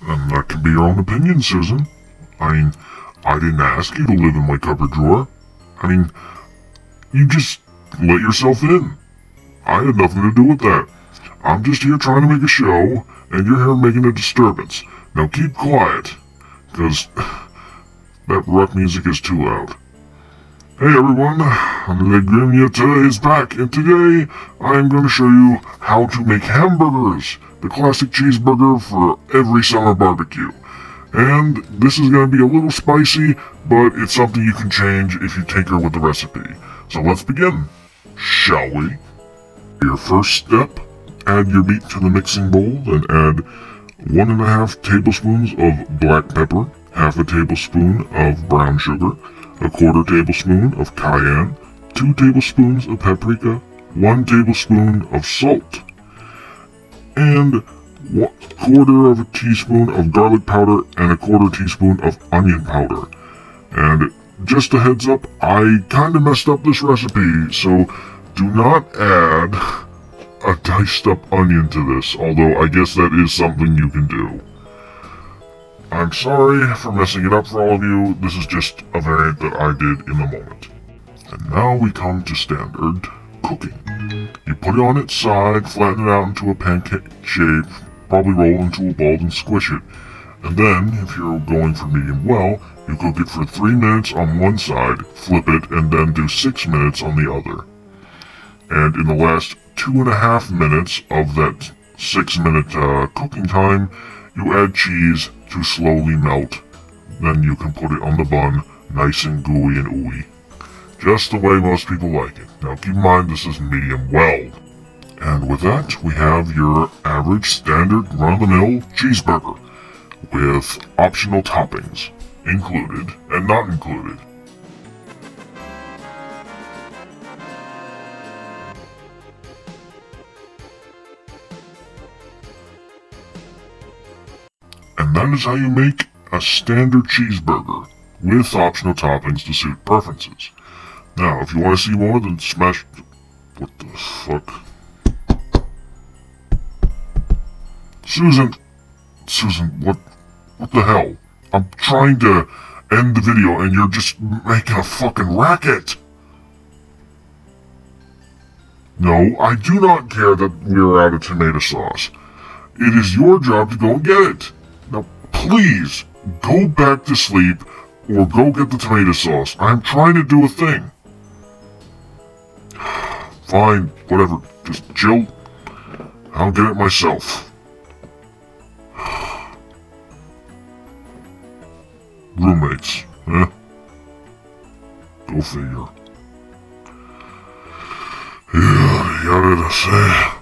And that can be your own opinion, Susan. I mean, I didn't ask you to live in my cupboard drawer. I mean, you just let yourself in. I had nothing to do with that. I'm just here trying to make a show, and you're here making a disturbance. Now keep quiet, because that rock music is too loud. Hey everyone, the Grignoteur is back, and today I am going to show you how to make hamburgers, the classic cheeseburger for every summer barbecue. And this is going to be a little spicy, but it's something you can change if you tinker with the recipe. So let's begin, shall we? Your first step, add your meat to the mixing bowl and add 1.5 tablespoons of black pepper, half a tablespoon of brown sugar, a 1/4 tablespoon of cayenne, 2 tablespoons of paprika, 1 tablespoon of salt, and 1/4 of a teaspoon of garlic powder and a 1/4 teaspoon of onion powder. And just a heads up, I kinda messed up this recipe, so do not add a diced up onion to this, although I guess that is something you can do. I'm sorry for messing it up for all of you. This is just a variant that I did in the moment. And now we come to standard cooking. You put it on its side, flatten it out into a pancake shape, probably roll into a ball and squish it. And then, if you're going for medium well, you cook it for 3 minutes on one side, flip it, and then do 6 minutes on the other. And in the last 2.5 minutes of that 6-minute cooking time, you add cheese to slowly melt. Then you can put it on the bun, nice and gooey and ooey. Just the way most people like it. Now keep in mind this is medium well. And with that, we have your average standard run-of-the-mill cheeseburger with optional toppings, included and not included. And that is how you make a standard cheeseburger with optional toppings to suit preferences. Now, if you want to see more, then smash... What the fuck? Susan, what the hell? I'm trying to end the video and you're just making a fucking racket. No, I do not care that we're out of tomato sauce. It is your job to go and get it. Now, please, go back to sleep or go get the tomato sauce. I'm trying to do a thing. Fine, whatever. Just chill. I'll get it myself. Roommates, eh? Go figure. Yeah, you gotta say.